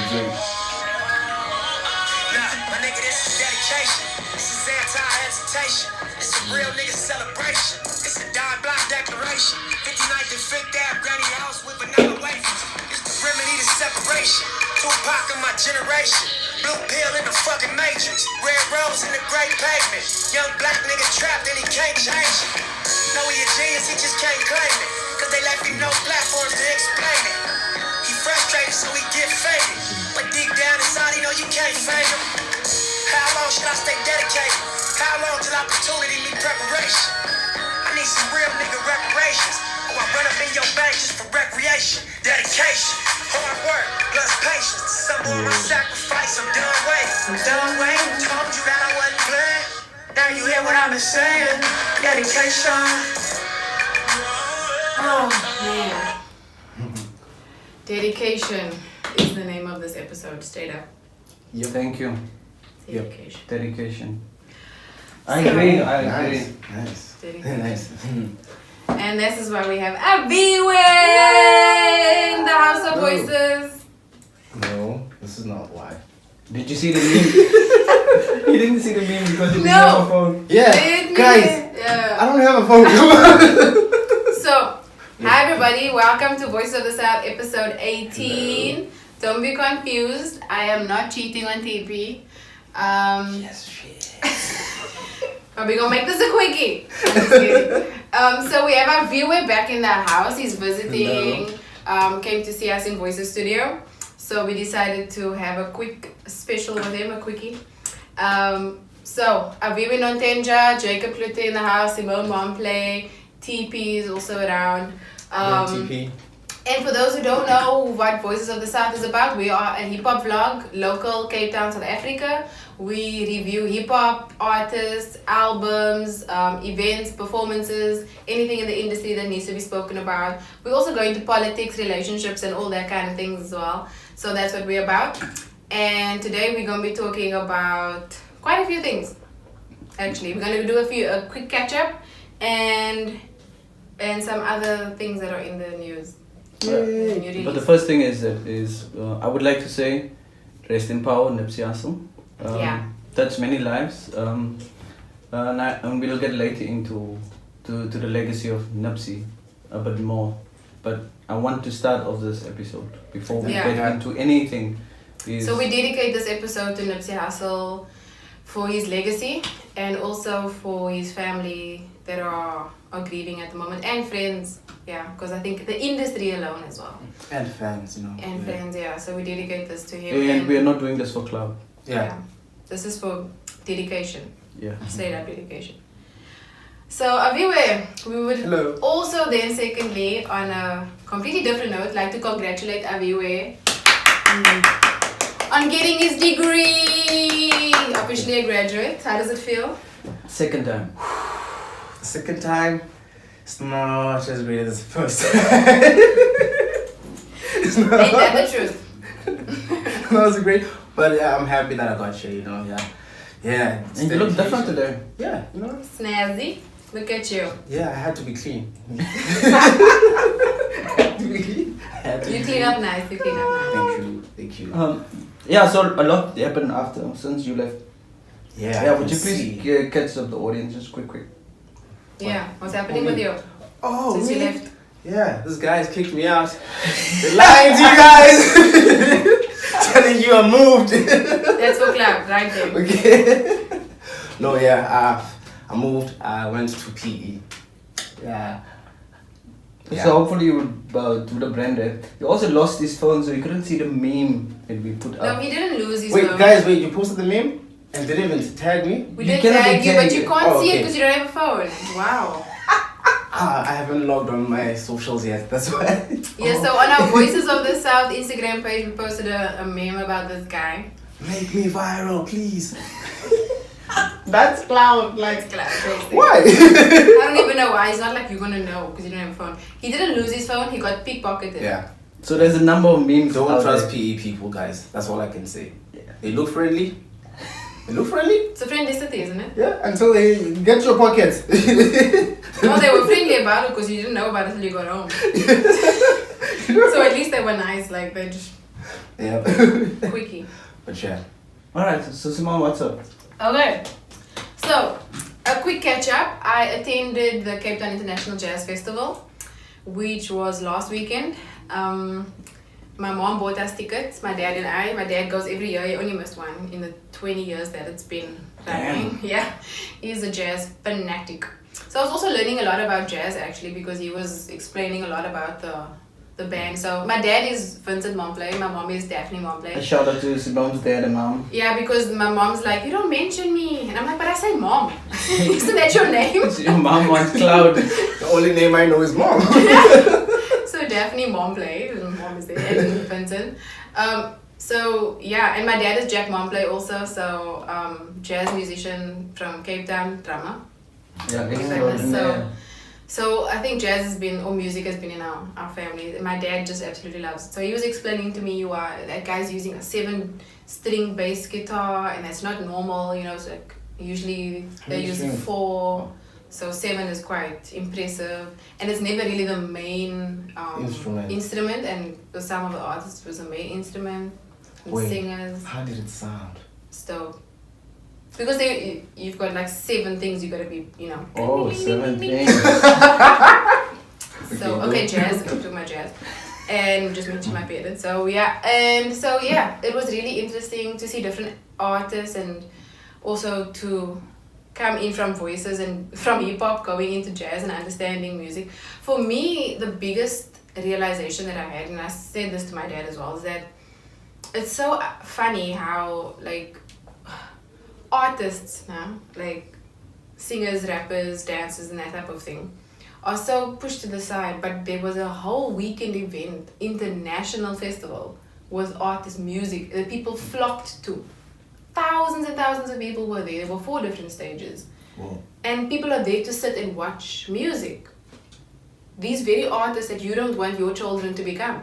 drink. My nigga, this is dedication. This is anti-hesitation. It's a real nigga celebration. It's a dime block declaration. 59th and 5th Ave, granny house with vanilla wafers. It's the remedy to separation. Tupac of my generation. Blue pill in the fucking matrix. Red rose in the great pavement. Young black nigga trapped and he can't change it. Know he a genius, he just can't claim it. Cause they left him no platforms to explain it. He frustrated so he get faded. But deep down inside he know you can't fade him. How long should I stay dedicated? How long till opportunity meet preparation? I need some real nigga reparations. Or I run up in your bank just for recreation. Dedication, hard work, plus patience. Some more my sacrifice, I'm done waiting. I'm done waiting. Told you that I wasn't playing. Now you hear what I've been saying. Dedication. Oh man. Dedication is the name of this episode, straight up. Yep. Thank you. Dedication. Yep. Dedication. I agree. Nice. Dedication. Nice. And this is why we have Aviwe in the House of Voices. No, this is not why. Did you see the meme? You didn't see the meme because you didn't have a phone. Yeah, Didn't guys, yeah. I don't have a phone. So, hi everybody, welcome to Voice of the South episode 18. Don't be confused, I am not cheating on TP. Yes, shit. But we're gonna make this a quickie. I'm just kidding. So we have our viewer back in the house. He's visiting. Came to see us in Voices Studio. So we decided to have a quick special with him, a quickie. So Aviwe Nontenja, Jacob Lute in the house, Simone Momplé, TP is also around. TP. And for those who don't know what Voices of the South is about, we are a hip-hop vlog, local Cape Town, South Africa. We review hip-hop artists, albums, events, performances, anything in the industry that needs to be spoken about. We also go into politics, relationships, and all that kind of things as well. So that's what we're about. And today we're going to be talking about quite a few things. Actually, we're going to do a quick catch-up and some other things that are in the news. But the first thing is I would like to say rest in power Nipsey Hustle. Touched many lives. And we'll get later into the legacy of Nipsey a bit more. But I want to start off this episode before we get into anything. So we dedicate this episode to Nipsey Hustle for his legacy and also for his family that are grieving at the moment and friends. Yeah, because I think the industry alone as well. And fans, you know. And fans, so we dedicate this to him. And we are not doing this for club. Yeah. This is for dedication. Yeah. Straight up dedication. So Aviwe, we would also then secondly, on a completely different note, like to congratulate Aviwe on getting his degree. Officially a graduate. How does it feel? Second time. Second time. It's not as great as the first. It's not. Ain't that the truth? Not as great, but yeah, I'm happy that I got here. You know, yeah. And you look different today. Yeah, you know. Snazzy. Look at you. Yeah, I had to be clean. You clean up nice. Thank you. So a lot happened after since you left. Yeah. Would you please catch up the audience just quick? Yeah. What's happening with you? Oh, since me? You left? Yeah, this guy's kicked me out. They're lying to you guys. Telling you I moved. That's for club, right there. Okay. No, I moved. I went to PE. Yeah. So hopefully you would have branded. You also lost his phone, so you couldn't see the meme that we put up. No, he didn't lose his phone. Wait, guys, you posted the meme and didn't even tag me? We did tag you, but you can't see it because you don't have a phone. Wow. I haven't logged on my socials yet, that's why. Yeah, so on our Voices of the South Instagram page, we posted a meme about this guy. Make me viral, please. That's cloud, like. Basically. Why? I don't even know why. It's not like you're gonna know because you don't have a phone. He didn't lose his phone. He got pickpocketed. Yeah. So there's a number of memes. Don't trust PE people, guys. That's all I can say. Yeah. They look friendly. It's a friendlicity, isn't it? Yeah, until they get your pockets. No, they were friendly about it because you didn't know about it until you got home. So at least they were nice. Like they just. Yeah. Quickie. But yeah. Alright, so Simone, what's up? Okay. So, a quick catch up. I attended the Cape Town International Jazz Festival, which was last weekend. My mom bought us tickets, my dad and I. My dad goes every year, he only missed one in the 20 years that it's been running. Yeah, he's a jazz fanatic. So I was also learning a lot about jazz actually, because he was explaining a lot about the band. So my dad is Vincent Momplé, my mom is Daphne A Momplé. shout out to Simone's dad and mom. Yeah, because my mom's like, you don't mention me. And I'm like, but I say mom. Isn't that your name? Your mom wants cloud. The only name I know is Mom. So Daphne Momplé, mom is there, and Vincent. So yeah, and my dad is Jack Momplé also, so jazz musician from Cape Town, drummer. Yeah, So I think jazz has been, or music has been in our family. My dad just absolutely loves it. So he was explaining to me, that guy's using a 7-string bass guitar, and that's not normal, it's like usually they use 4. So 7 is quite impressive, and it's never really the main instrument, and for some of the artists it was the main instrument, and singers. How did it sound? So, because you've got like 7 things you gotta be, Oh, 7 things. So, okay, jazz, go to my jazz. And just mention my parents. So yeah, it was really interesting to see different artists, and also to come in from voices and from hip hop going into jazz and understanding music. For me, the biggest realization that I had, and I said this to my dad as well, is that it's so funny how like artists now, like singers, rappers, dancers, and that type of thing, are so pushed to the side. But there was a whole weekend event, international festival, with artist music that people flocked to. Thousands and thousands of people were there. There were 4 different stages. Whoa. And people are there to sit and watch music. These very artists that you don't want your children to become.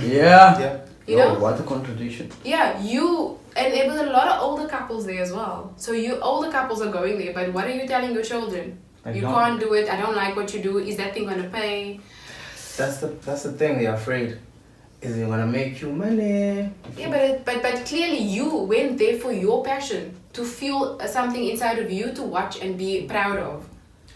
Yeah. You know? What a contradiction. Yeah, and there was a lot of older couples there as well. So older couples are going there, but what are you telling your children? You can't do it, I don't like what you do, is that thing gonna pay? That's the thing, they're afraid. Is it gonna make you money? Yeah, but clearly you went there for your passion, to feel something inside of you to watch and be proud of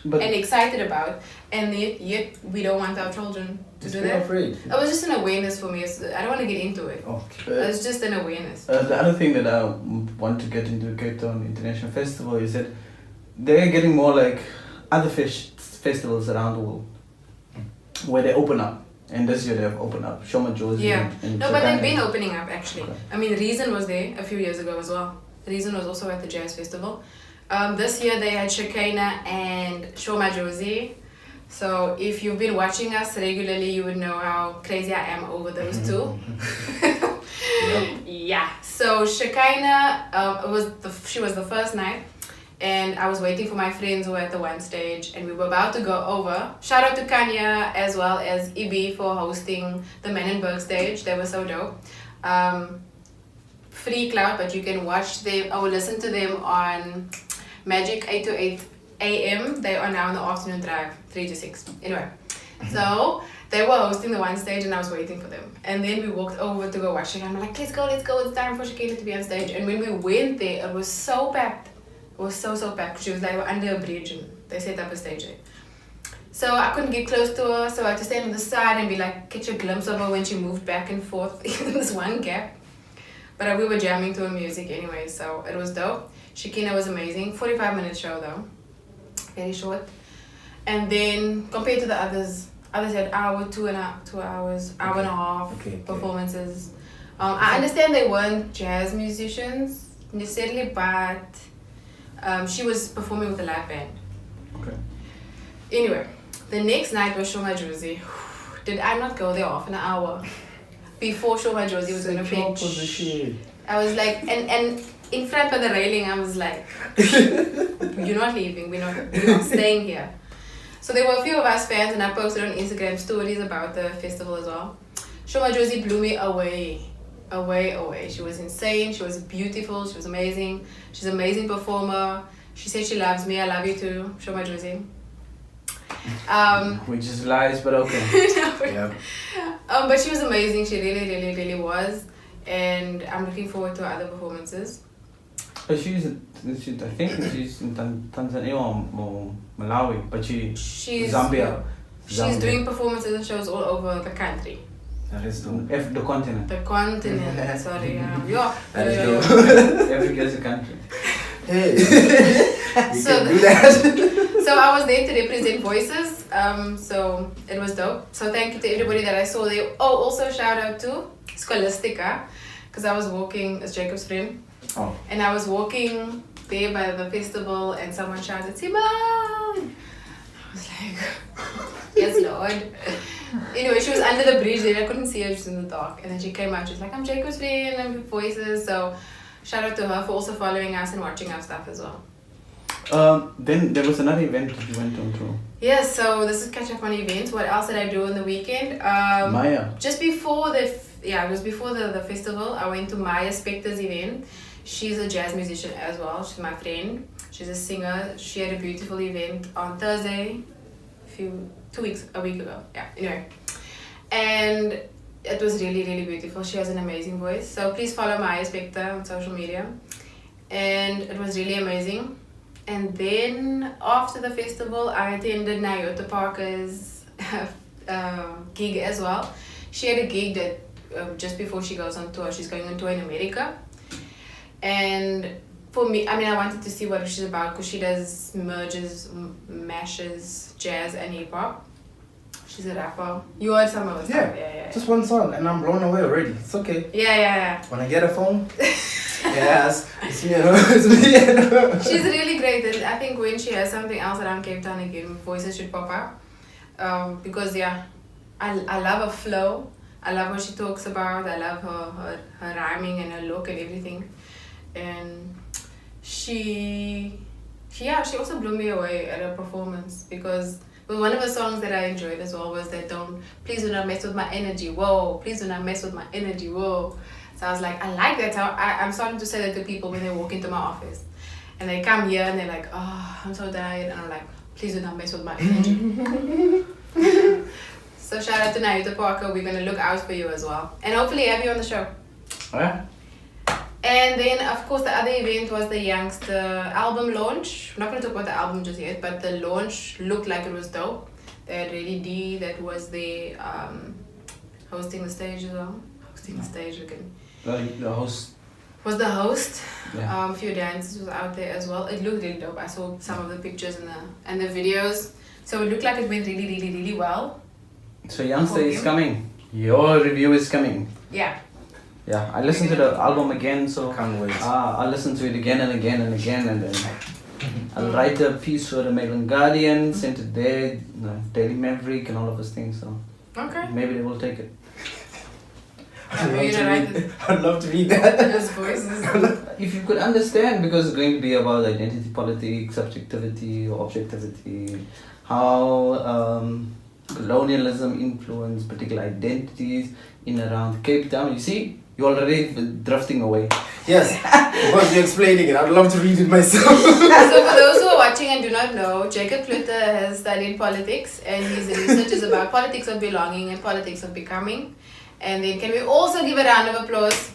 and excited about, and yet we don't want our children to do that. Afraid. It was just an awareness for me. I don't want to get into it. Okay. It's just an awareness. The other thing that I want to get into Cape Town International Festival is that they're getting more like other festivals around the world, where they open up. And this year they have opened up Shoma Josie. Yeah. And No, but they've been opening up actually. Okay. I mean, Reason was there a few years ago as well. Reason was also at the Jazz Festival. This year they had Shekinah and Shoma Josie. So if you've been watching us regularly, you would know how crazy I am over those two. Yep. Yeah. So Shekinah, she was the first night. And I was waiting for my friends who were at the one stage, and we were about to go over. Shout out to Kanya as well as Ibi for hosting the Menenberg stage. They were so dope. Free cloud, but you can watch them or listen to them on Magic 8 to 8 a.m. They are now in the afternoon drive, 3 to 6. Anyway, so they were hosting the one stage and I was waiting for them. And then we walked over to go watch it. I'm like, let's go, it's time for Shekinah to be on stage. And when we went there, it was so packed. It was so packed. She was like, we're under a bridge and they set up a stage there. So I couldn't get close to her, so I had to stand on the side and be like, catch a glimpse of her when she moved back and forth in this one gap. But we were jamming to her music anyway, so it was dope. Shekinah was amazing. 45-minute show though. Very short. And then compared to the others had hour, 2 hours, hour and a half performances. I understand they weren't jazz musicians necessarily, but she was performing with a live band. Okay. Anyway, the next night was Shoma Josie. Did I not go there half an hour before Shoma Josie was going to pitch? I was like, and in front of the railing, I was like, you're not leaving, we're not staying here. So there were a few of us fans, and I posted on Instagram stories about the festival as well. Shoma Josie blew me away. She was insane, she was beautiful, she was amazing. She's an amazing performer. She said she loves me, I love you too, Shoma Josie. Which is lies, but okay. Yeah. But she was amazing. She really, really, really was. And I'm looking forward to her other performances. But I think she's in Tanzania or Malawi, but she's Zambia. She's doing performances and shows all over the country. That is dope. The continent. The continent, sorry. Yeah. That is dope. Africa is a country. Hey. You So can do that. So I was there to represent voices. So it was dope. So thank you to everybody that I saw there. Oh, also shout out to Scholastica, because I was walking as Jacob's friend. Oh. And I was walking there by the festival and someone shouted, Simone! I was like, yes, Lord. Anyway, she was under the bridge there. I couldn't see her, she was in the dark. And then she came out, she was like, I'm Jacob's friend, I'm Voices. So shout out to her for also following us and watching our stuff as well. Then there was another event that you went on to. Yes, so this is catch up on events. What else did I do on the weekend? Maya. Just before it was before the festival, I went to Maya Spector's event. She's a jazz musician as well. She's my friend. She's a singer. She had a beautiful event on Thursday, a week ago. Yeah, anyway. And it was really, really beautiful. She has an amazing voice. So please follow Maya Spector on social media. And it was really amazing. And then after the festival, I attended Nyota Parker's gig as well. She had a gig that just before she goes on tour, she's going on tour in America. And for me, I wanted to see what she's about because she does mashes jazz and hip hop. She's a rapper. You heard some of her stuff? Yeah. Just one song and I'm blown away already. It's okay. Yeah. When I get a phone, yes, it's me. She's really great, and I think when she has something else around Cape Town again, voices should pop up. Because I love her flow. I love what she talks about. I love her rhyming and her look and everything. And she also blew me away at her performance because one of the songs that I enjoyed as well was that please do not mess with my energy, whoa, please do not mess with my energy, whoa. So I was like, I like that. So I'm starting to say that to people when they walk into my office. And they come here and they're like, oh, I'm so tired. And I'm like, please do not mess with my energy. So shout out to Nyota Parker. We're going to look out for you as well. And hopefully have you on the show. Oh, yeah. And then, of course, the other event was the Youngster album launch. I'm not going to talk about the album just yet, but the launch looked like it was dope. They had Reddy D that was there hosting the stage as well. Hosting the stage again. The host. Was the host. Yeah. A few dancers was out there as well. It looked really dope. I saw some of the pictures and the videos. So it looked like it went really, really, really well. So Youngster is coming. Your review is coming. Yeah. Yeah, I listened to the album again, so Can't wait. I'll listen to it again and again and again, and then I'll write a piece for the Maryland Guardian, send it there, Daily Maverick, and all of those things. So Okay. maybe they will take it. I'd love to read that. Those voices. If you could understand, because it's going to be about identity politics, subjectivity, or objectivity, how colonialism influenced particular identities in around Cape Town. You see, you're already drifting away. Yes, because you're explaining it. I'd love to read it myself. So for those who are watching and do not know, Jacob Klutter has studied politics and his research is about politics of belonging and politics of becoming. And then can we also give a round of applause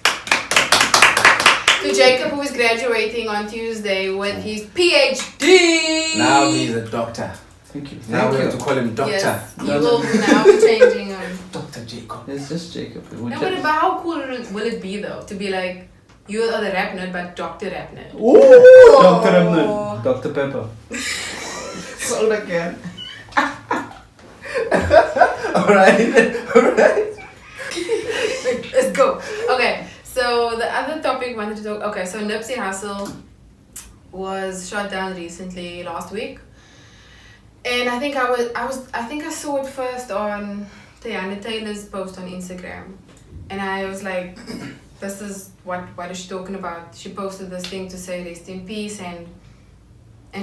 to Jacob, who is graduating on Tuesday with his PhD. Now he's a doctor. Thank you. Now we have to call him doctor. Yes, he will now be changing. Dr. Jacob. It's just Jacob. No, but how cool will it be though to be like, you are the rap nerd, but Dr. Rap Nerd. Ooh, Dr. Remnant. Dr. Pepper. Sold again. Alright. Let's go. Okay, so the other topic I wanted to talk. Okay, so Nipsey Hustle was shot down recently last week, and I think I saw it first on Tiana Taylor's post on Instagram, and I was like, this is what is she talking about? She posted this thing to say rest in peace, and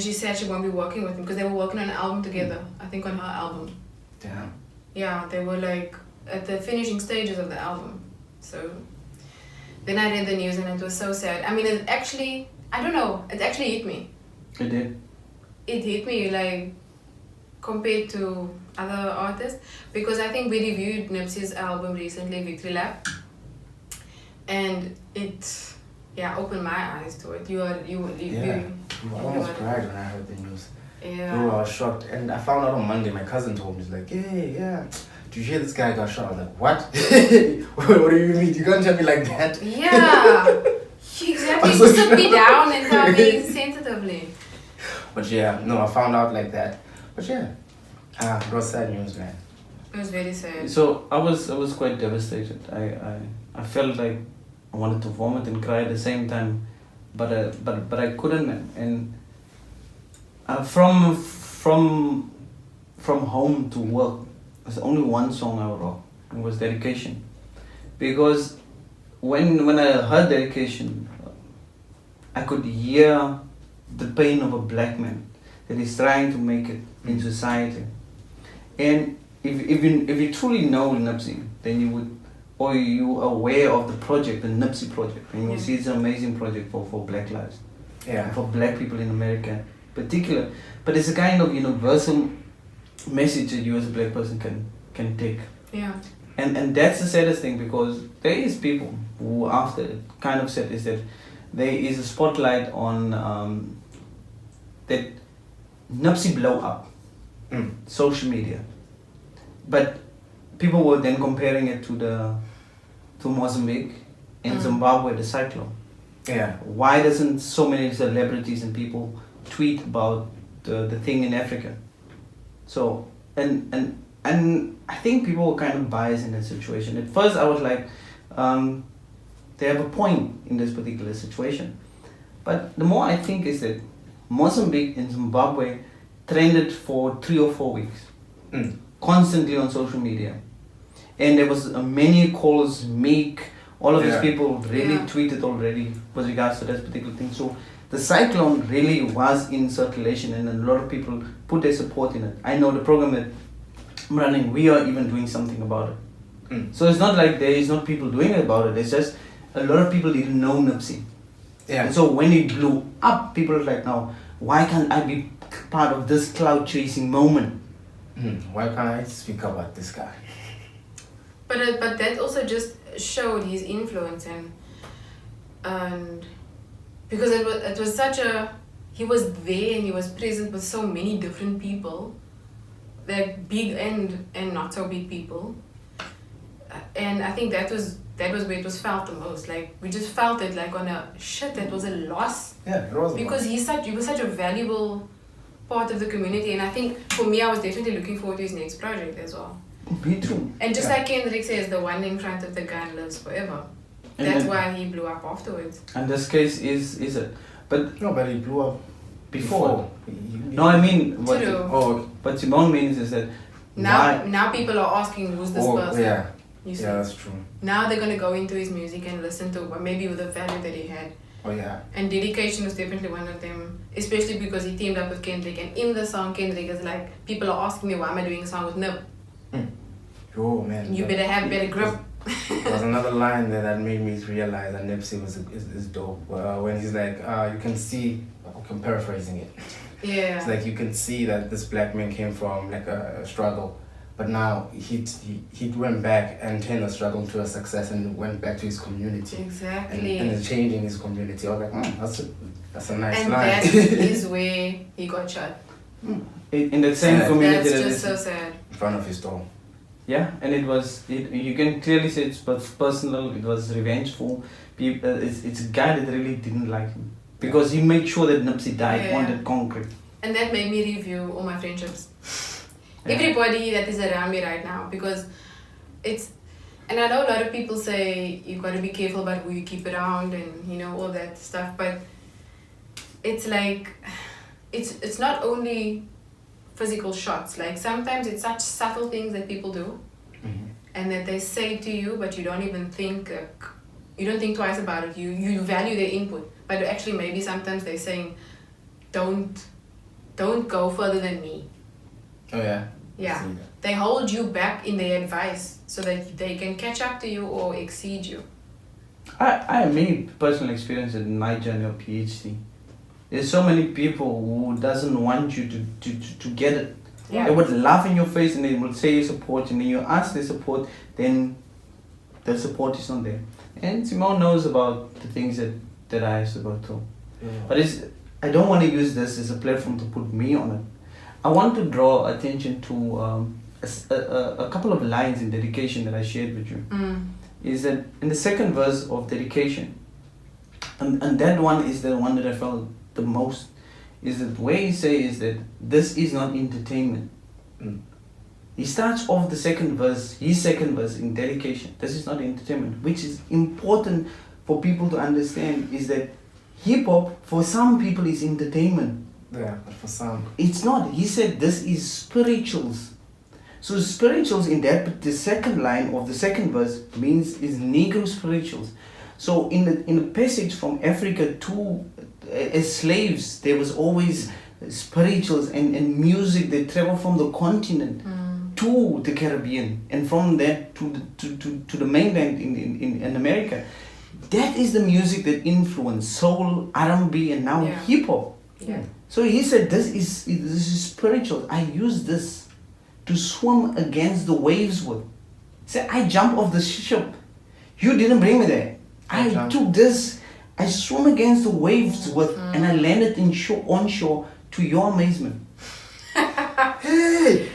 she said she won't be working with him because they were working on an album together. I think on her album. Damn. Yeah, they were like at the finishing stages of the album. So then I read the news and it was so sad. I mean, it actually hit me. It did. It hit me like compared to other artists, because I think we reviewed Nipsey's album recently, Victory Lap, and it opened my eyes to it. You I almost cried when I heard the news. I was shocked, and I found out on Monday. My cousin told me, he's like, yeah, did you hear this guy got shot? I was like, what? What do you mean? You can't tell me like that. Yeah, exactly. So sit me down and tell me sensitively. But I found out like that. But it was sad news, man. It was very sad. So I was quite devastated. I felt like I wanted to vomit and cry at the same time, but I couldn't, man. And from home to work, there's only one song I wrote. It was Dedication, because when I heard Dedication, I could hear the pain of a black man that is trying to make it in society. And if you truly know Nipsey, then you would, or you are aware of the project, the Nipsey project, and you will see it's an amazing project for black lives, for black people in America in particular. But it's a kind of universal message that you as a black person can take. Yeah. And that's the saddest thing, because there is people who after it kind of said is that there is a spotlight on that Nipsey blow up social media, but people were then comparing it to Mozambique and Zimbabwe, the cyclone. Yeah. Why doesn't so many celebrities and people tweet about the thing in Africa? So and I think people were kind of biased in that situation. At first I was like, they have a point in this particular situation. But the more I think is that Mozambique and Zimbabwe trended for 3 or 4 weeks, constantly on social media. And there was many calls, Meek, all of these people really tweeted already with regards to that particular thing. So the cyclone really was in circulation, and a lot of people put their support in it. I know the program that I'm running, we are even doing something about it. So it's not like there is not people doing about it, it's just a lot of people didn't know Nipsey. Yeah. And so when it blew up, people are like, now, why can't I be part of this cloud chasing moment? Why can't I speak about this guy? But that also just showed his influence, and because it was such a, he was there and he was present with so many different people, like big and not so big people, and I think that was where it was felt the most. Like we just felt it like on a shit, that was a loss. Yeah, it was. Because he was such a valuable part of the community, and I think for me, I was definitely looking forward to his next project as well. Me too. And just like Kendrick says, the one in front of the gun lives forever. That's why he blew up afterwards. And this case is it. But no, but he blew up before. No, I mean what Simone means is that now people are asking who's this person. Yeah. You see? Yeah, that's true. Now they're gonna go into his music and listen to maybe with the value that he had. Oh yeah. And Dedication was definitely one of them, especially because he teamed up with Kendrick, and in the song Kendrick is like, people are asking me why am I doing a song with Nip? Oh man. You better have better grip. There was another line there that made me realize that Nipsey is dope. When he's like, you can see, I'm paraphrasing it. Yeah. It's like you can see that this black man came from like a struggle, but now he went back and turned the struggle to a success and went back to his community. Exactly. And is changing his community. I was like, that's a nice and line. And that is where he got shot. In the same community. That's just so sad. In front of his door. Yeah, and you can clearly say it's personal, it was revengeful. It's a guy that really didn't like him. Because he made sure that Nipsey died on that concrete. And that made me review all my friendships. Everybody that is around me right now, because and I know a lot of people say you gotta be careful about who you keep around and all that stuff, but it's like, it's not only physical shots, like sometimes it's such subtle things that people do and that they say to you, but you don't even think, you don't think twice about it, you value their input, but actually maybe sometimes they're saying, don't go further than me. Oh yeah. Yeah, they hold you back in their advice so that they can catch up to you or exceed you. I have many personal experiences in my journey of PhD. There's so many people who doesn't want you to get it. Yeah. They would laugh in your face and they would say support, and then you ask their support, then the support is not there. And Simone knows about the things that I used to go through. Yeah. But I don't want to use this as a platform to put me on it. I want to draw attention to a couple of lines in Dedication that I shared with you. Is that in the second verse of Dedication, and that one is the one that I felt the most, is that where he says that this is not entertainment. He starts off the second verse, his second verse in Dedication, this is not entertainment, which is important for people to understand, is that hip-hop for some people is entertainment. Yeah, but for some it's not. He said this is spirituals. So spirituals in that, the second line of the second verse means is Negro spirituals. So in the passage from Africa to as slaves, there was always spirituals and music that traveled from the continent to the Caribbean, and from there to the mainland in America. That is the music that influenced soul, R&B, and now hip hop. Yeah. So he said this is spiritual. I use this to swim against the waves with. Say, I jump off the ship. You didn't bring me there. I took this. I swim against the waves with, and I landed on shore to your amazement. Hey!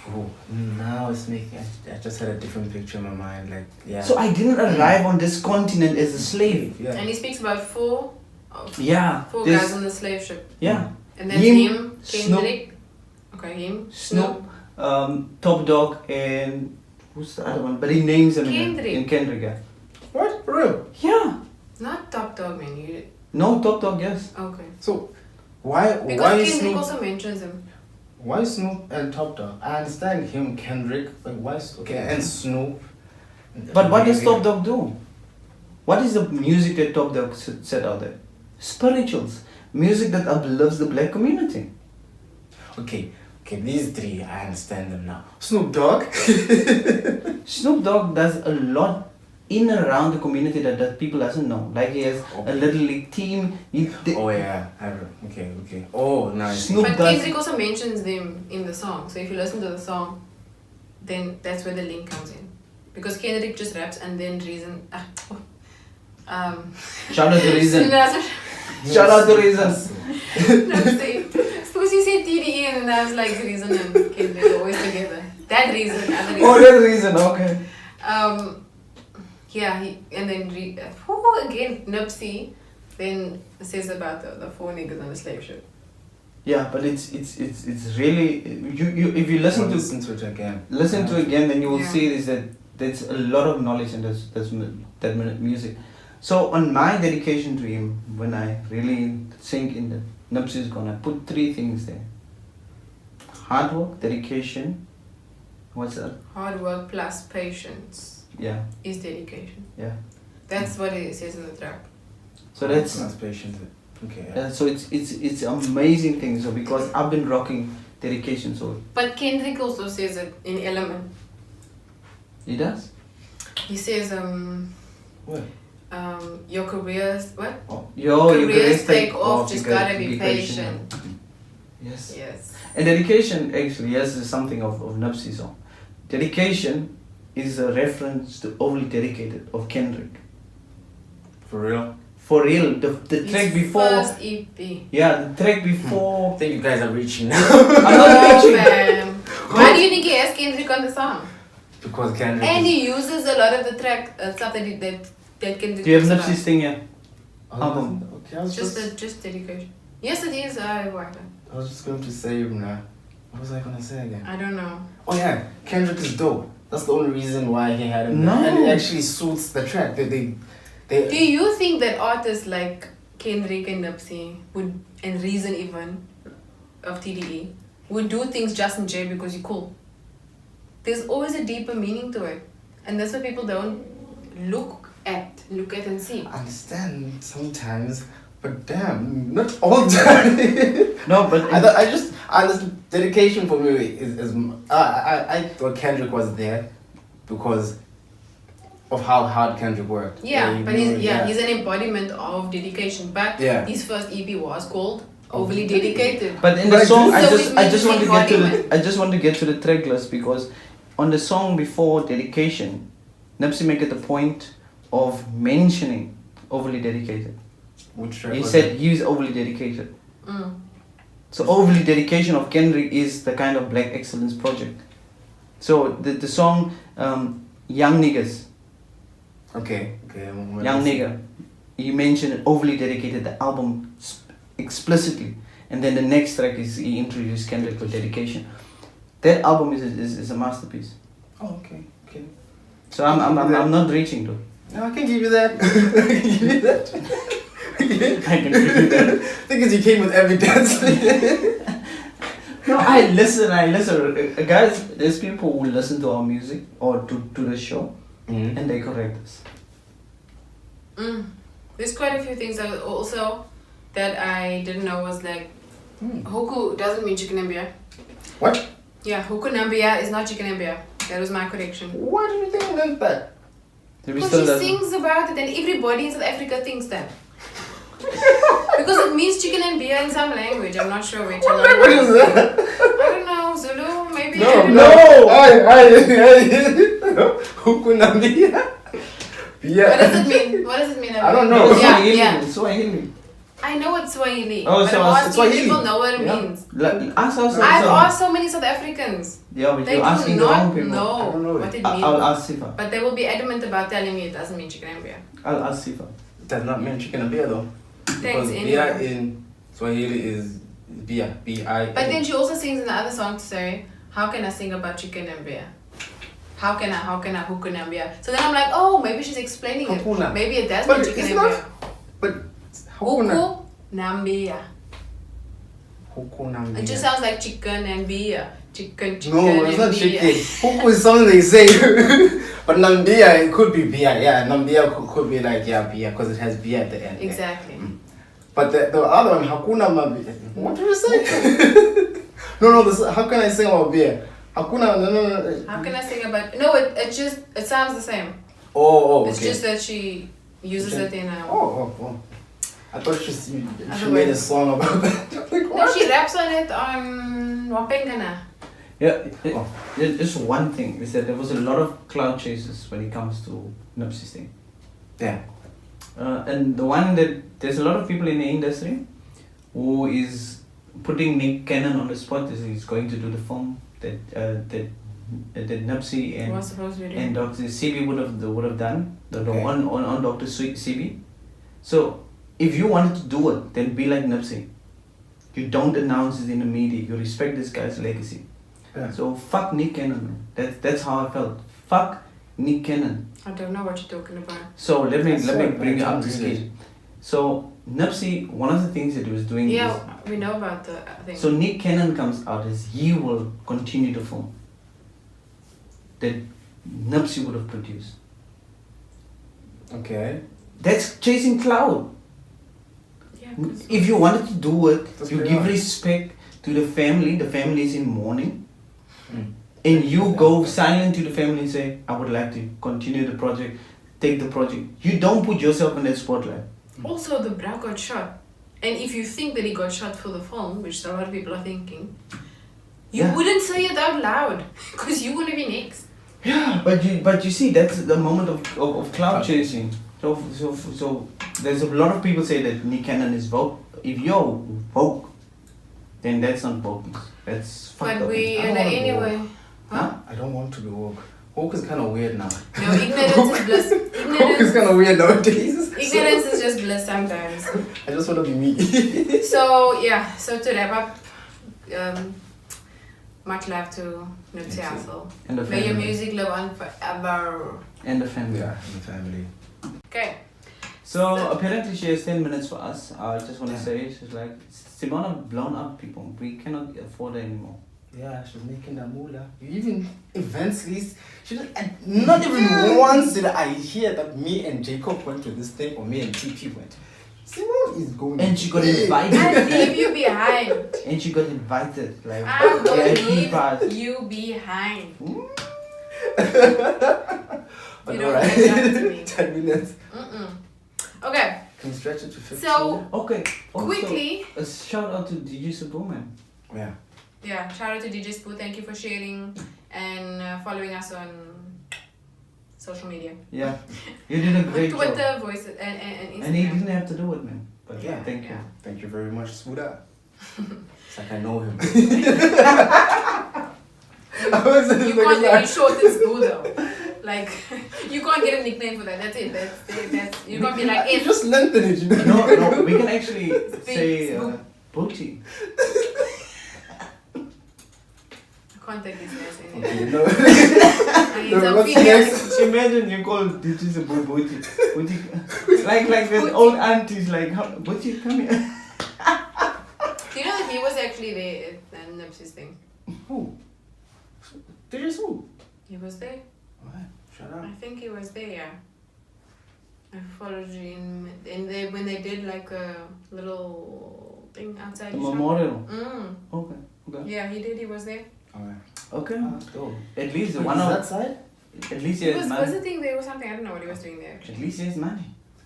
Oh, now it's making. I just had a different picture in my mind. Like, yeah. So I didn't arrive on this continent as a slave. Yeah. And he speaks about four there's- guys on the slave ship. Yeah. And then him, Snoop, Kendrick. Okay, him, Snoop, Top Dog, and who's the other one? But he names them in Kendrick. Yeah. What? For real? Yeah. Not Top Dog, man. No, Top Dog, yes. Okay. So, why Because why Kendrick Snoop? also mentions him. Why Snoop and Top Dog? I understand him, Kendrick, but why? Okay, and Snoop. But what does Top Dog do? What is the music that Top Dog set out there? Spirituals. Music that uplifts the black community. Okay, these three, I understand them now. Snoop Dogg. Snoop Dogg does a lot in and around the community that people doesn't know. Like he has a little league team. Oh yeah, okay. Oh, nice. Snoop But does. Kendrick also mentions them in the song. So if you listen to the song, then that's where the link comes in. Because Kendrick just raps and then Reason. Shout out to Reason. No, Shout out to Reason. suppose you said TDE and I was like Reason and Kendrick are always together. That Reason, other Reason. Oh, that Reason, okay. Yeah, and then again Nipsey then says about the four niggas on the slave ship. Yeah, but it's really you if you listen to it again. Listen to it again, then you will see is that there's a lot of knowledge in that music. So on my dedication to him, when I really think in the Nipsey is gonna put three things there: hard work, dedication. What's that? Hard work plus patience. Yeah. Is dedication. Yeah. That's what it says in the track. So that's patient. Okay. so it's amazing thing. So because I've been rocking dedication, so But Kendrick also says it in Element. he does. He says What? your careers what? Your careers take off, just gotta be patient. Yes. Yes. And dedication actually, yes, is something of Nipsey's song. Dedication is a reference to Overly Dedicated of Kendrick. For real? For real, the track before. First EP. Yeah, the track before. I think you guys are reaching now. I'm not reaching. Fam. Why do you think he has Kendrick on the song? Because Kendrick. And he uses a lot of the track stuff that Kendrick. Do you have talks Nipsey's thing here? album. Okay, I was just dedication. Yes, it is. I was just going to say now. What was I gonna say again? I don't know. Oh yeah, Kendrick is dope. That's the only reason why he had him. No. And it actually suits the track. They Do you think that artists like Kendrick and Nipsey would, and Reason even, of TDE, would do things just in J because you're cool? There's always a deeper meaning to it. And that's what people don't look at and see. I understand sometimes, but damn, not all the time. No, but I understand dedication for me is I thought Kendrick was there because of how hard Kendrick worked. Yeah, but he's an embodiment of dedication. But Yeah. his first EP was called overly dedicated. But in the song, I So just want to get to embodiment. I just want to get to the track list, because on the song before dedication, Nipsey make it a point of mentioning overly dedicated. Which track He was said he was overly dedicated. So overly dedication of Kendrick is the kind of black excellence project. So the song Young Niggas, Okay. Young Nigga, he mentioned overly dedicated the album explicitly, and then the next track is he introduced Kendrick with dedication. That album is a masterpiece. Oh, okay. So I'm not reaching to. No, I can give you that. I can give you that. I can give you that. Because you came with evidence. No, I listen. Guys, there's people who listen to our music or to the show, and they correct us. There's quite a few things that also that I didn't know was like Huku doesn't mean chicken and beer. What? Yeah, Huku Nambia is not chicken and beer. That was my correction. Why do you think it meant that? Because she sings about it and everybody in South Africa thinks that. Because it means chicken and beer in some language. I'm not sure which. What language is that? I don't know, Zulu, maybe. No. Hukunambia. What does it mean? I don't know. Swahili. I know it's Swahili. Oh, but so I'm it's asking Swahili. people know what it means. I've asked so many South Africans. Yeah, but They you're do asking the not wrong people. know I don't know what it means. I'll ask Sifa. But they will be adamant about telling me it doesn't mean chicken and beer. I'll ask Sifa. It does not mean chicken and beer though. Thanks, Because anyway. beer in Swahili is beer. B-I. But then she also sings in the other song to say, how can I sing about chicken and beer? How can I Huku Nambia? So then I'm like, oh, maybe she's explaining Hakuna. it. Maybe it does But mean chicken it's and not. beer. But Hakuna. Huku Nambia. Hukunambia. It just sounds like chicken and beer. Chicken No, it's and not beer. chicken. Huku is something they say. But Nambia, it could be beer. Yeah, Nambia could be like, yeah, beer, because it has beer at the end. Exactly. But the other one, Hakuna Mabia. What did you say? No, how can I sing about beer? Hakuna, no. How can I sing about... No, it sounds the same. Oh, It's okay. just that she uses it in a... Oh. I thought she made a song about that. Like, No, what? she raps on it on Wapengana. Yeah, just one thing is that there was a lot of cloud chases when it comes to Nipsey's thing. Yeah. And the one that there's a lot of people in the industry who is putting Nick Cannon on the spot as he's going to do the film that Nipsey Was supposed to be doing. and Dr. CB would have done Okay. on Dr. CB. So if you wanted to do it, then be like Nipsey. You don't announce it in the media. You respect this guy's legacy. Yeah. So fuck Nick Cannon, man. That's how I felt. Fuck Nick Cannon. I don't know what you're talking about. So let me That's bring you right, up to really. speed. So Nipsey, one of the things that he was doing Yeah, is, we know about the thing. so Nick Cannon comes out as he will continue the film that Nipsey would have produced. Okay. That's chasing cloud. Yeah, If you wanted to do it, That's you very give honest. respect to the family is in mourning, Mm. and you go silent to the family and say, I would like to continue the project, take the project. You don't put yourself in that spotlight. Also, the bro got shot. And if you think that he got shot for the film, which a lot of people are thinking, you Yeah. wouldn't say it out loud because you want to be next. Yeah, but you see, that's the moment of cloud chasing. So there's a lot of people say that Nick Cannon is woke. If you're woke, then that's not wokeness. That's fucked But up. we, I don't wanna be anyway. woke. Huh? I don't want to be woke. Woke is kind of weird now. No, ignorance is bliss. Woke is kind of weird nowadays. Ignorance is just bliss sometimes. I just want to be me. So, yeah, so to wrap up, much love to Nipsey Hustle. And the May your family. music live on forever. And the family. Yeah, in the family. Okay. So apparently she has 10 minutes for us. I just want to say, she's like, Simone blown up people. We cannot afford her anymore. Yeah, she's making that moolah. Even events list. She didn't, not even once did I hear that me and Jacob went to this thing or me and TP went. Simone is going. And she got big. invited. I leave you behind. And she got invited. Like, I will VIP leave pass. you behind. But You don't alright. catch up to me. 10 minutes. Okay. Can you stretch it to 15? So, Okay. Also, quickly. a shout out to DJ Superman. Yeah. Yeah, shout out to DJ Spoo. Thank you for sharing and following us on social media. Yeah. You did a great job. Twitter, voices, and Instagram. And he didn't have to do it, man. But yeah, thank you. Thank you very much, Smuda. It's like I know him. You can't really shorten Spoo though. Like, you can't get a nickname for that. That's it. That's you can't be like, you just lengthen it, you know? No, we can actually say Booty. I can't take this mess anymore. Okay, no. I need some feedback. Imagine you call DJs a Booty. Booty. Like with old aunties, like, Booty, come here. Do you know that he was actually there at Nipsey's thing? Who? DJ who? He was there. What? Shut up. I think he was there, yeah. I followed him when they did like a little thing outside The the shop. memorial. Mm. Okay. Yeah, he did. He was there. Alright. Okay. That's dope. At least Wait, one is of that side? At least he He has was money. visiting there or something. I don't know what he was doing there At actually. least he has money.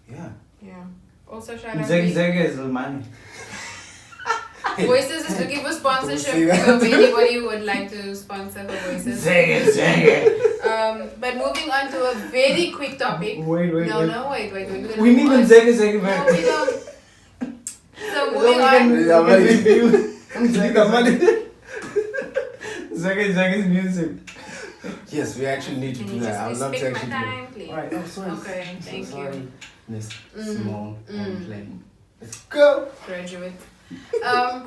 Yeah. Yeah. Also shout out Zaggy to Zaggy has little money. Voices is looking for sponsorship. Don't say that. So if anybody would like to sponsor for Voices. Zaggy. But moving on to a very quick topic. Wait. Wait. We need them Zaggy No, back. we don't. So moving on. Yeah, money. Zaggy money. Zaggy's music. Yes, we actually need to Can do you that. just I would love to respect actually my do time, it. please? Alright, no, sorry. Okay, So thank sorry, you. Miss Mm. Simone Mm. Momplé. Let's go! Graduate.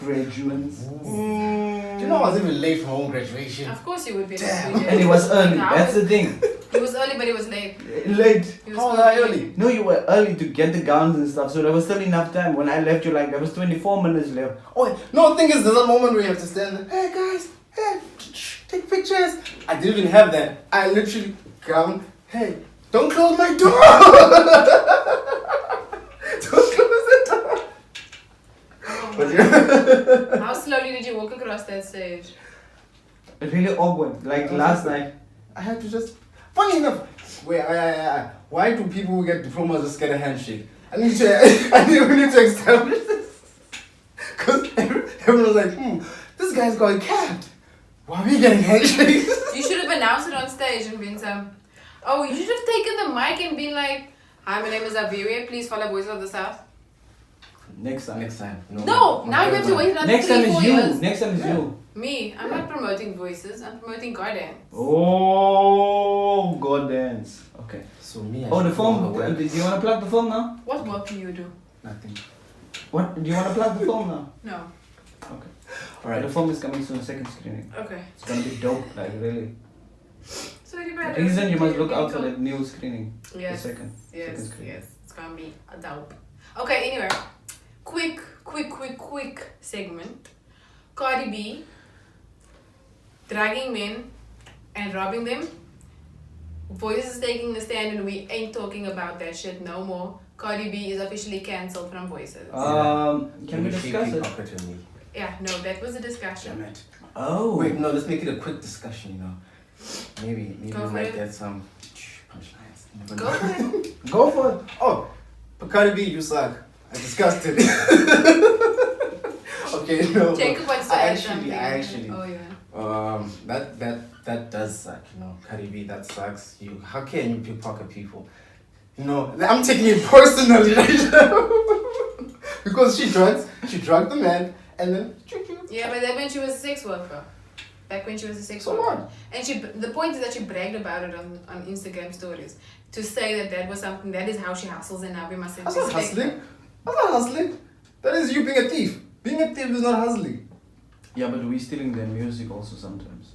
Graduates. Do you know I was even late for my own graduation? Of course you would be. Damn. late. And he was early. That's the thing. He was early, but he was late. Late. He was How was I early. early? No, you were early to get the gowns and stuff, so there was still enough time. When I left, you like there was 24 minutes left. Oh, no, the thing is, there's a moment where you have to stand there. Hey guys, hey, take pictures. I didn't even have that. I literally come, hey, don't close my door. Don't close the door. Oh But my. yeah. How slowly did you walk across that stage? Really awkward. Like last night. I had to just. Funny enough, why do people who get diplomas just get a handshake? We need to establish this. Because everyone was like, this guy's got a cat. Why are we getting handshakes? You should have announced it on stage and been some. Oh, you should have taken the mic and been like, "Hi, my name is Aviwe. Please follow Voices of the South." Next time. Next time. No, now you have to wait another Next time 3-4 is you. years. Next time is you. Me, I'm not promoting Voices. I'm promoting Garden. Oh, God dance. Okay. So me. Oh, the phone. Do you want to plug the phone now? What work do you do? Nothing. What? Do you want to plug the phone now? No. Okay. Alright, the phone is coming soon, second screening. Okay. It's gonna be dope, like really. So you The better. reason you must look out for that new screening. Yes. The second Yes. screening. Yes. It's gonna be a dope. Okay. Anyway, quick segment. Cardi B dragging men and robbing them. Voices is taking a stand and we ain't talking about that shit no more. Cardi B is officially cancelled from Voices. Can we discuss it? Yeah, no, that was a discussion. Damn it. Oh. Wait, no, let's make it a quick discussion, you know. Maybe Go we for might it. get some punchlines. Never Go know. for it. Go for it. Oh, but Cardi B, you suck. I discussed it. Okay, no. Jacob wants to I add actually, something. Oh yeah. That does suck, you know. Cardi B, that sucks. How can you pickpocket people? You know, I'm taking it personally right now. Because she drugged the man, and then. Yeah, but that when she was a sex worker. Back when she was a sex So worker. what? And the point is that she bragged about it on Instagram stories. To say that was something, that is how she hustles and now we must That's not hustling. That's not hustling. That is you being a thief. Being a thief is not hustling. Yeah, but we stealing their music also sometimes.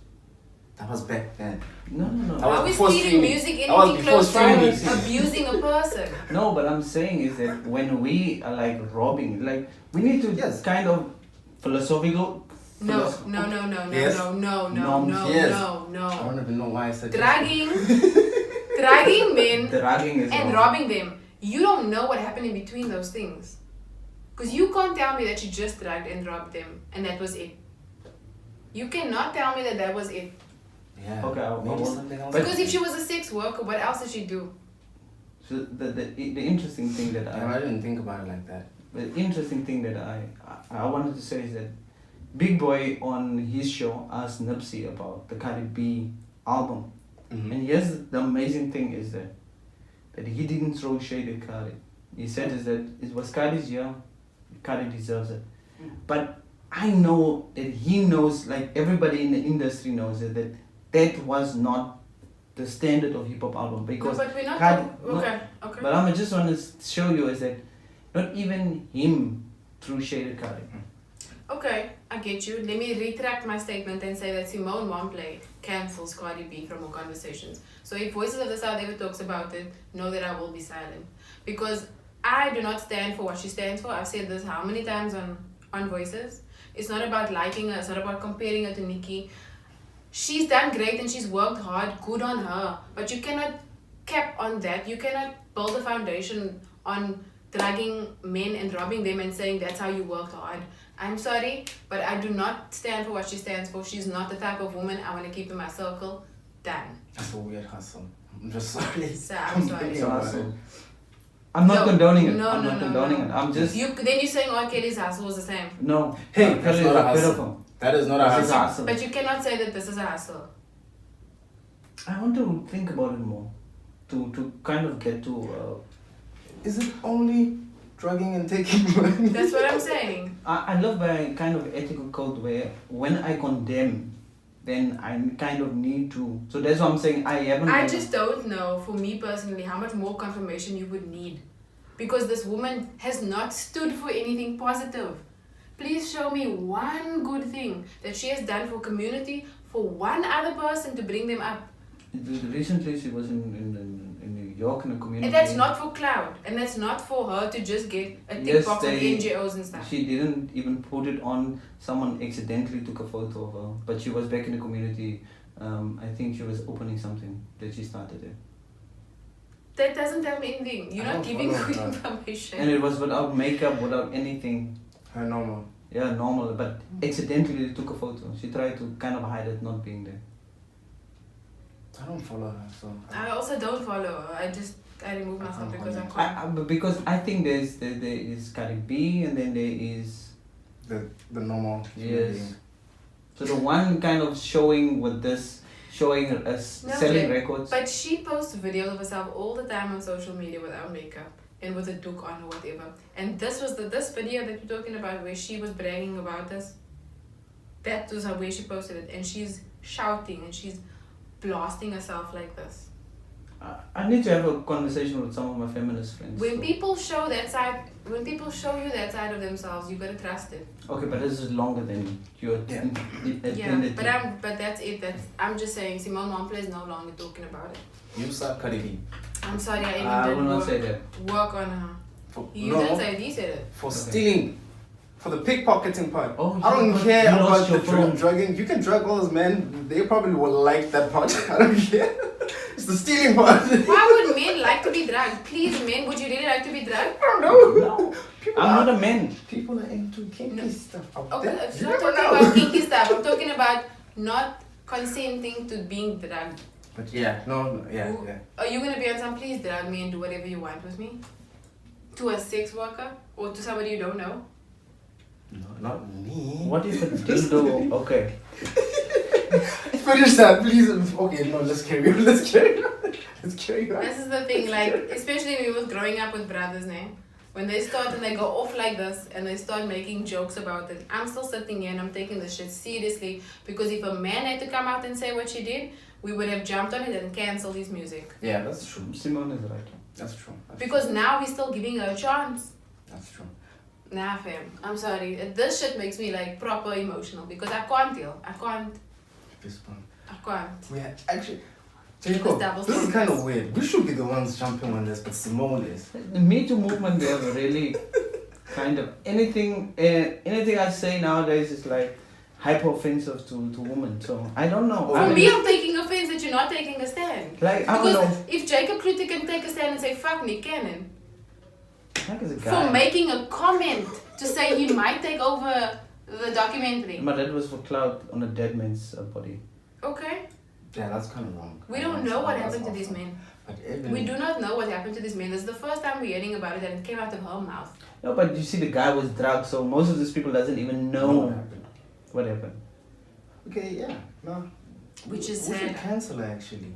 That was back then. No. That was Are we before stealing streaming. music That was anything before close to streaming. abusing a person? No, but I'm saying is that when we are like robbing, like we need to Yes. kind of philosophical. No. Yes. No. Yes. I don't even know why I said Dragging men The ragging is and wrong. robbing them. You don't know what happened in between those things. Because you can't tell me that you just dragged and robbed them and that was it. You cannot tell me that was it. Yeah. Okay, I maybe won't. something else. But- Because if she was a sex worker, what else did she do? So the interesting thing that I didn't think about it like that. The interesting thing that I wanted to say is that Big Boy on his show asked Nipsey about the Cardi B album. Mm-hmm. And here's the amazing thing is that he didn't throw shade at Cardi. He said is that it was Cardi's year, Cardi deserves it. But I know that he knows, like everybody in the industry knows that was not the standard of hip hop album because no, but we're not Cardi, okay. But I just want to show you is that not even him threw shade at Cardi. Okay, I get you. Let me retract my statement and say that Simone Momplé cancels Cardi B from our conversations. So if Voices of the South ever talks about it, know that I will be silent. Because I do not stand for what she stands for. I've said this how many times on Voices. It's not about liking her. It's not about comparing her to Nicki. She's done great and she's worked hard. Good on her. But you cannot cap on that. You cannot build a foundation on dragging men and robbing them and saying that's how you worked hard. I'm sorry, but I do not stand for what she stands for. She's not the type of woman I want to keep in my circle. Done. That's a weird hustle. I'm just sorry. So, I'm sorry. I'm not condoning it. No, I'm not condoning it. I'm just... Then you're saying R. Kelly's hustle was the same. No. Hey, that's not a hustle. Beautiful. That is not a hustle. But you cannot say that this is a hustle. I want to think about it more. To kind of get to... Is it only drugging and taking money? That's what I'm saying. I love my kind of ethical code where when I condemn, then I kind of need to. So that's what I'm saying. I just don't know, for me personally, how much more confirmation you would need. Because this woman has not stood for anything positive. Please show me one good thing that she has done for community, for one other person to bring them up. Recently she was in New York in a community. And that's not for cloud. And that's not for her to just get a tick box of NGOs and stuff. She didn't even put it on. Someone accidentally took a photo of her. But she was back in the community. I think she was opening something that she started it. That doesn't tell me anything. You're not giving good information. And it was without makeup, without anything. Her normal. Yeah, normal. But accidentally took a photo. She tried to kind of hide it not being there. I don't follow her, so... I also don't follow her. I remove myself because I can't. Because I think there is Cardi B and then there is... The normal. Yes. So the one kind of showing us selling records. But she posts videos of herself all the time on social media without makeup and with a toque on or whatever. And this was this video that you're talking about where she was bragging about this. That was where she posted it, and she's shouting and she's blasting herself like this. I need to have a conversation with some of my feminist friends. When people show you that side of themselves, you gotta trust it. Okay, but this is longer than your intended. But that's it. I'm just saying Simone Momplé is no longer talking about it. You saw Cardi B. I'm sorry, I will not say that. Work on her. Didn't say it, he said it. For stealing. For the pickpocketing part. Oh, I don't care about the drugging. You can drug all those men. They probably will like that part. I don't care. It's the stealing part. Why would men like to be drugged? Please, men, would you really like to be drugged? I don't know. No. I'm not a man. People are into kinky stuff. Okay, I'm not talking about kinky stuff. I'm talking about not consenting to being drugged. But yeah, no, yeah. Are you gonna be on some please drug me and do whatever you want with me? To a sex worker? Or to somebody you don't know? No, not me. What if a dildo? Okay. Finish that, please. Okay, no, let's carry on. Let's carry on. This is the thing, like, especially when we were growing up with brothers, when they start and they go off like this and they start making jokes about it, I'm still sitting here and I'm taking this shit seriously, because if a man had to come out and say what she did, we would have jumped on it and cancelled his music. Yeah, that's true. Simone is right. That's true. Because now we're still giving her a chance. That's true. Nah, fam. I'm sorry. This shit makes me like proper emotional because I can't deal. I can't. I can't. Yeah, actually, Jacob, this is kind of weird. We should be the ones jumping on this, but Simone is. The Me Too movement, they have really kind of anything I say nowadays is like hyper offensive to women. So I don't know. For me, I'm taking offense that you're not taking a stand. Like I don't know. If Jacob Kluter can take a stand and say fuck Nick Cannon for making a comment to say he might take over the documentary. But that was for clout on a dead man's body. Okay. Yeah, that's kind of wrong. We don't know what happened to these men. But even We do not know what happened to these men. This is the first time we're hearing about it and it came out of her mouth. No, but you see, the guy was drugged, so most of these people doesn't even know what happened. Okay, yeah, no. Which is we should sad. cancel her, actually.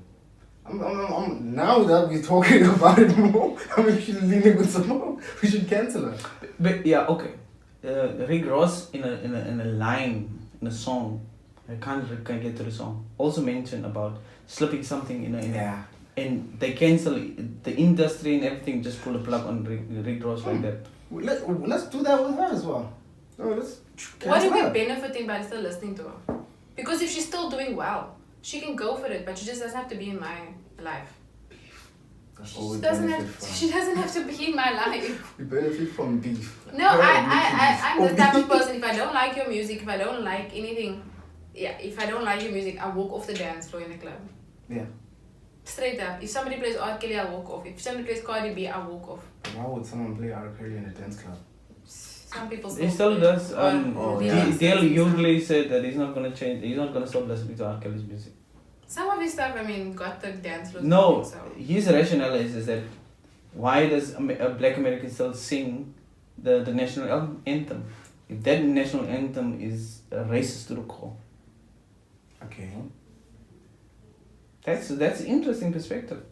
I'm now that we're talking about it more, I'm actually leaning with some more. We should cancel her. But yeah, okay. Rick Ross in a line in a song, I can't get to the song, also mentioned about slipping something in a Yeah. and they cancel the industry and everything, just pull a plug on Rick Ross like that. Let's do that with her as well. No, let's What are cancel we her. benefiting by still listening to her? Because if she's still doing well, she can go for it, but she just doesn't have to be in my life. That's all we She doesn't benefit have. from. She doesn't have to be in my life. We benefit from beef. No, I'm the type of person. If I don't like your music, if I don't like anything, if I don't like your music, I walk off the dance floor in the club. Yeah. Straight up. If somebody plays R. Kelly, I walk off. If somebody plays Cardi B, I walk off. Why would someone play R. Kelly in a dance club? Some people He still does. yeah. Dale usually said that he's not gonna change. He's not gonna stop listening to R. Kelly's music. Some of his stuff, I mean, got the dance floor. No, So. his rationale is that why does a black American still sing the national anthem? If that national anthem is racist to the core. Okay. That's an interesting perspective.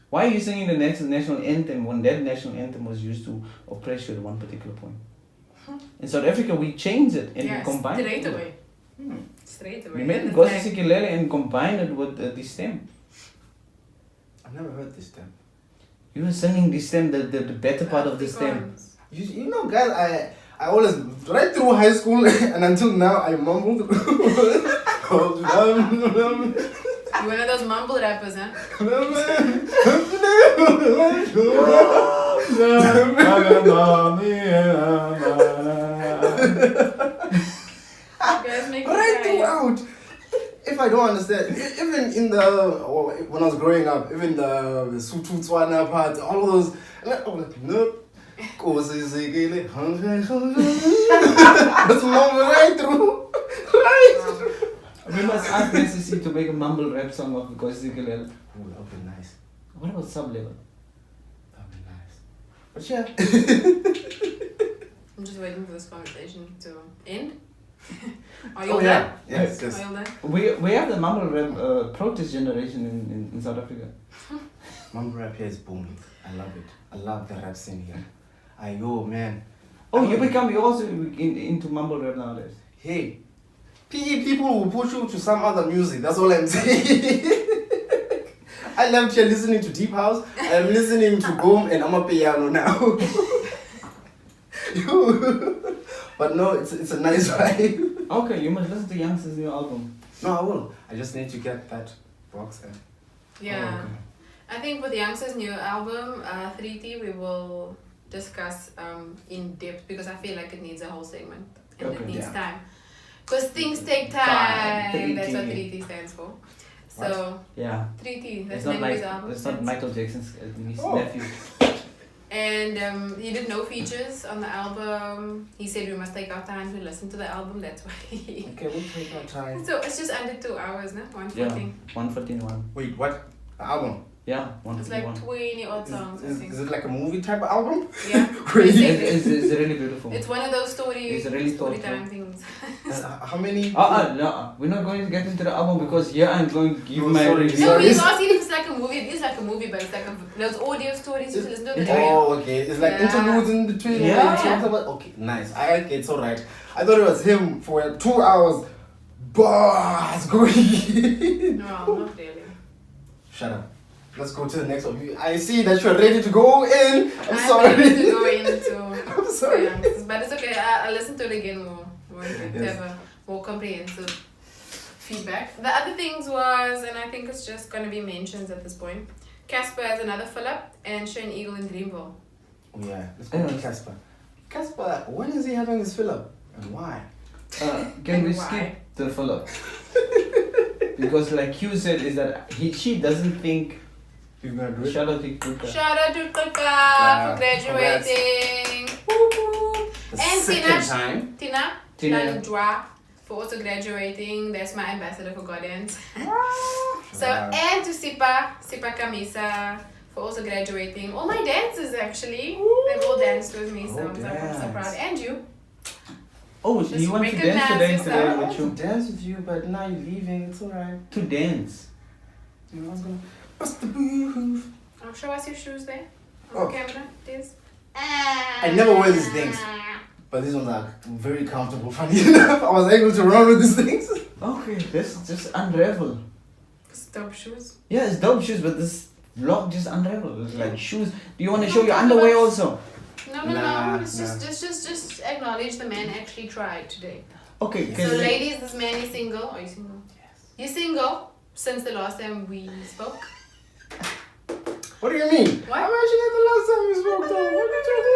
Why are you singing the national anthem when that national anthem was used to oppress you at one particular point? In South Africa, we changed it and we combined straight it. away. Straight away. We made And it the Gosi flag. Sikelele and combined it with the stem. I've never heard this term. You were singing the stem, the better part of the stem. Afrikaans. You know, guys, I always, right through high school and until now, I mumbled. You one of those mumble rappers, huh? You guys make me Right cry. throughout. If I don't understand, even in when I was growing up, even the Sutu Tswana part, all of those, I was like, nope. That's mumble right through. Right. We must ask NCC to make a mumble rap song of Gosi Sikelele. Oh, that would be nice. What about sub-level? That would be nice. But yeah. I'm just waiting for this conversation to end. Are you Oh done? yeah. Yes, Are yes. you done? We have the mumble rap protest generation in South Africa. Mumble rap here is booming. I love it. I love the rap scene here. Yo, man. Oh, you also into mumble rap nowadays. Hey, people will push you to some other music. That's all I'm saying. I left here listening to Deep House. I'm listening to Boom and I'm a piano now. But no, it's a nice vibe. Okay, you must listen to Youngster's new album. No, I will. I just need to get that box. Yeah. Oh, okay. I think with Youngster's new album, 3T, we will discuss in depth because I feel like it needs a whole segment and Okay. it needs Yeah. time. Because things take Time. time. 3T. That's what 3T stands for. So, Yeah. 3T, that's It's the not name of his like album. it's not Michael Jackson's his Oh. nephew. And he did no features on the album. He said we must take our time to listen to the album. That's why. Okay, we'll take our time. So it's just under 2 hours, no? 1:14. 1:41. Wait, what? The album? Yeah, It's like 1:41. 20 odd songs, I think. Is it like a movie type of album? Yeah. Really? basically. It's really beautiful. It's one of those It's really story thoughtful. time things. How many? No, we're not going to get into the album because here I'm going to give Oh, my sorry. review. No, he's asking if it's like a movie. It is like a movie, but it's like those audio stories you listen to. The Oh, okay. It's like Yeah. interludes in between. Yeah. Okay, nice. Okay, it's alright. I thought it was him for 2 hours. Bars going. No, not really. Shut up. Let's go to the next one. I see that you're ready to go in. I'm sorry. ready to go into. I'm sorry. Yeah, but it's okay. I'll listen to it again more. To have a more comprehensive feedback. The other things was, and I think it's just going to be mentions at this point. Cassper has another fill-up and Shane Eagle in Dreamville. Oh, yeah. Let's go to Cassper. Cassper, when is he having his fill up? And why? Can we Why? skip the follow? Because like you said, is that she doesn't think. He's gonna do it. Shout out to Kuka. Shout out to Kuka for graduating. The And second time. Tina Landwa for also graduating. That's my ambassador for Guardians. So, and to Sipa Kamisa for also graduating. All my dancers actually, they've all danced with me, so I'm so proud. And you? Oh, you want to dance today with you? Dance with you, but now you're leaving. It's alright. To dance. I was gonna bust the move. Oh, show us your shoes there on the camera, please. I never wear these things, but these ones are very comfortable. Funny enough, I was able to run with these things. Okay, this just unravel. It's dope shoes. Yeah, it's dope shoes, but this vlog just unravel. It's like shoes. Do you want to show your underwear also? No. It's just acknowledge the man actually tried today. Okay. So ladies, this man is single. Are you single? Yes. You're single since the last time we spoke. What do you mean? What? I'm actually the last time we spoke though. What are you talking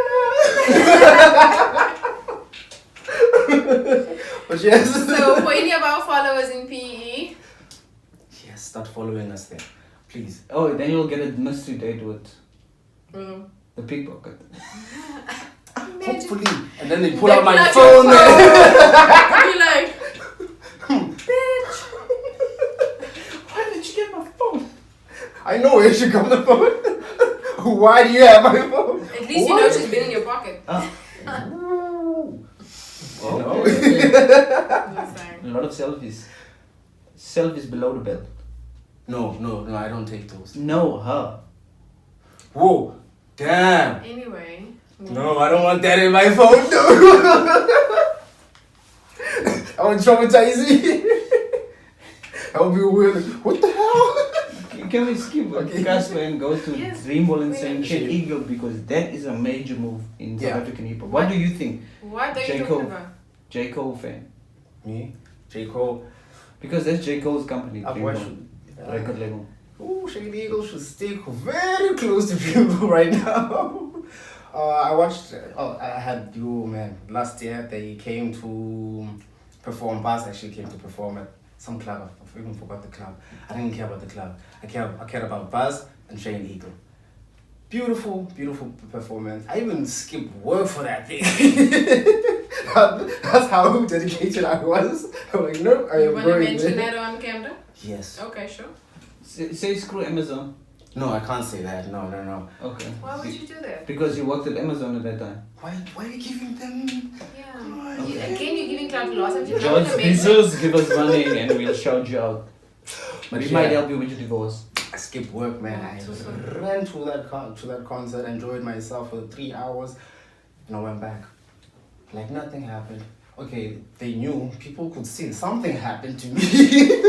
about? But yes. So for any of our followers in PE. Yes, start following us there. Please. Oh, then you'll get a mystery date with the pickpocket. Hopefully. And then they pull out my phone. Be like, bitch. Why did you get my phone? I know where she got the phone. Why do you have my phone? At least you know she's been in your pocket. A lot of selfies. Selfies below the belt. No, I don't take those. No, her. Whoa, damn. Anyway. No, I don't want that in my phone, no. I would traumatize you. I would be weird. What the hell? Can we skip Cassper and go to Dreamville and sing Shade Eagle, because that is a major move in South African hip hop. What do you think? What are you talking about? J. Cole fan. Me? J. Cole? Because that's J. Cole's company, Dreamville. Record label. Oh, Shade Eagle should stick very close to Dreamville right now. I watched, I had Duo, man. Last year they came to perform, Bas actually came to perform at some club. I even forgot the club. I didn't care about the club. I cared about Buzz and Shane Eagle. Beautiful performance. I even skipped work for that thing. That's how dedicated I was. I'm like, nope, I am going. You want to mention that on camera? Yes. Okay, sure. Say screw Amazon. No, I can't say that. No. Okay. Why would you do that? Because you worked at Amazon at that time. Why are you giving them? Yeah. Again, you're giving clout loss. George Bezos, give us money and we'll shout you out. But we might help you with your divorce. I skipped work, man. I ran to that concert, enjoyed myself for 3 hours, and I went back. Like nothing happened. Okay, they knew, people could see something happened to me,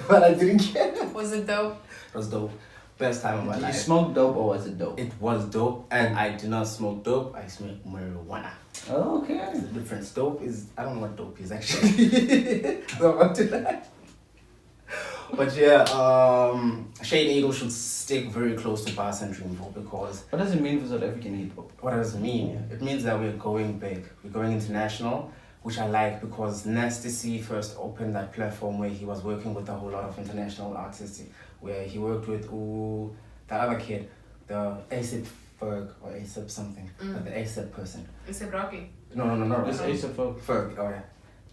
but I didn't care. Was it dope? It was dope. Best time of my life. Did you smoke dope or was it dope? It was dope, and I did not smoke dope. I smoked marijuana. Oh, okay. The difference. Dope is, I don't know what dope is actually. So up to that. But yeah, Shade Eagle should stick very close to Bass and Dreamville, because... What does it mean for South African hip hop? What does it mean? It means that we're going big. We're going international, which I like, because Nasty C first opened that platform where he was working with a whole lot of international artists, where he worked with the other kid, the A$AP Ferg or A$AP something, but the A$AP person. A$AP Rocky. No. It's A$AP Ferg. Oh yeah.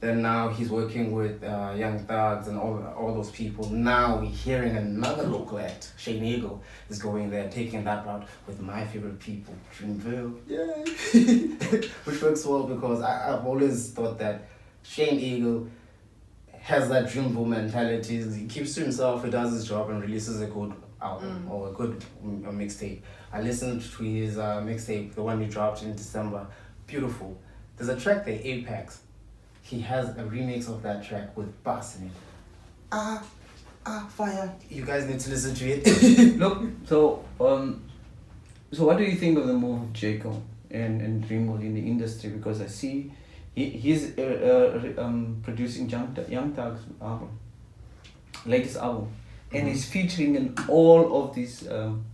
Then now he's working with Young Thugs and all those people. Now we're hearing another local act. Shane Eagle is going there, taking that route with my favorite people, Dreamville. Yay! Which works well, because I've always thought that Shane Eagle has that Dreamville mentality. He keeps to himself, he does his job and releases a good album or a good mixtape. I listened to his mixtape, the one he dropped in December. Beautiful. There's a track there, Apex. He has a remix of that track with bass in it. Fire. You guys need to listen to it. Look, so what do you think of the move of J. Cole and Dreamville in the industry? Because I see he's producing Young Thug's album, latest album, and he's featuring in all of these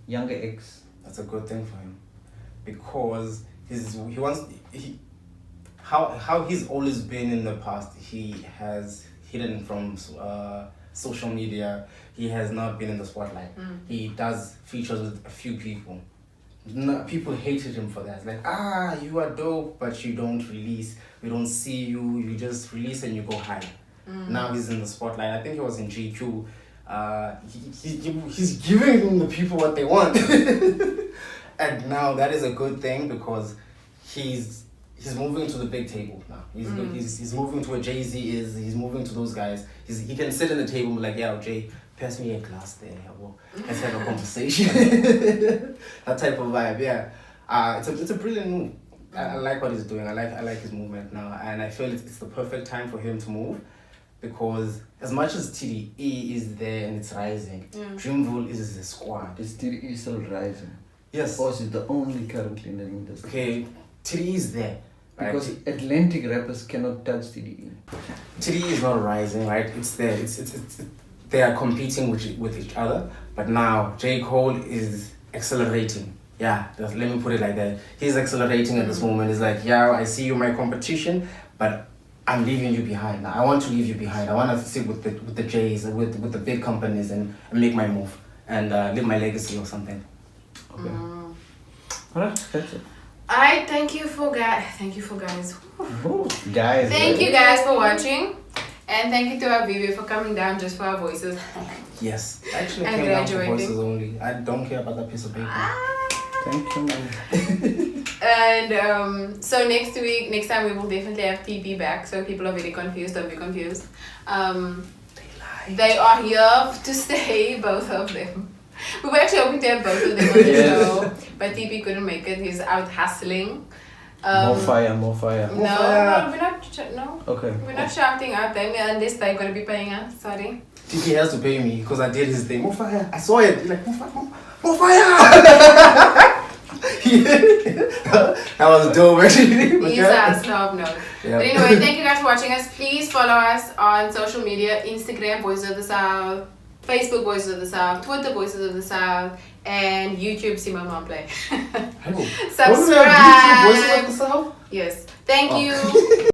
younger acts. That's a good thing for him, because how he's always been in the past. He has hidden from social media. He has not been in the spotlight. He does features with a few people. People hated him for that. It's like, you are dope, but you don't release. We don't see you. You just release and you go hide. Now he's in the spotlight. I think he was in GQ he's giving the people what they want. And now that is a good thing because he's moving to the big table now. He's moving to where Jay-Z is. He's moving to those guys. He can sit at the table and be like, yeah, Jay, pass me a glass there. Well, let's have a conversation. That type of vibe, yeah. It's a brilliant move. I like what he's doing. I like his movement now, and I feel it's the perfect time for him to move, because as much as TDE is there and it's rising, Dreamville is a squad. Is TDE still rising? Yes. Or is it the only currently in the industry? Okay, TDE is there. Right? Because Atlantic rappers cannot touch TDE. TDE is not rising, right? It's there. It's they are competing with each other. But now J. Cole is accelerating. Yeah, let me put it like that. He's accelerating at this moment. He's like, yeah, I see you my competition, but I'm leaving you behind. I want to leave you behind. I want to sit with the J's, with the big companies and make my move and live my legacy or something. Okay. Alright, that's it. Alright, thank you guys. Ooh, guys. Thank you guys for watching. And thank you to Aviwe for coming down just for our voices. Yes. I actually And came down for graduating. voices only. I don't care about that piece of paper. Thank you, man. And so next time we will definitely have TP back. So people are very confused. Don't be confused. They are here to stay, both of them. We were actually hoping to have both of them on the show, but TP couldn't make it. He's out hustling. More fire. No, we're not. Okay. We're not shouting out them unless they're gonna be paying us. Sorry. TP has to pay me because I did his thing. More fire. I saw it. He's like, more fire. That was dope, actually. He's a stop note. Yeah. But anyway, thank you guys for watching us. Please follow us on social media: Instagram Voices of the South, Facebook Voices of the South, Twitter Voices of the South, and YouTube Simone Momplé. Hey, Subscribe. YouTube Voices of the South? Yes. Thank you.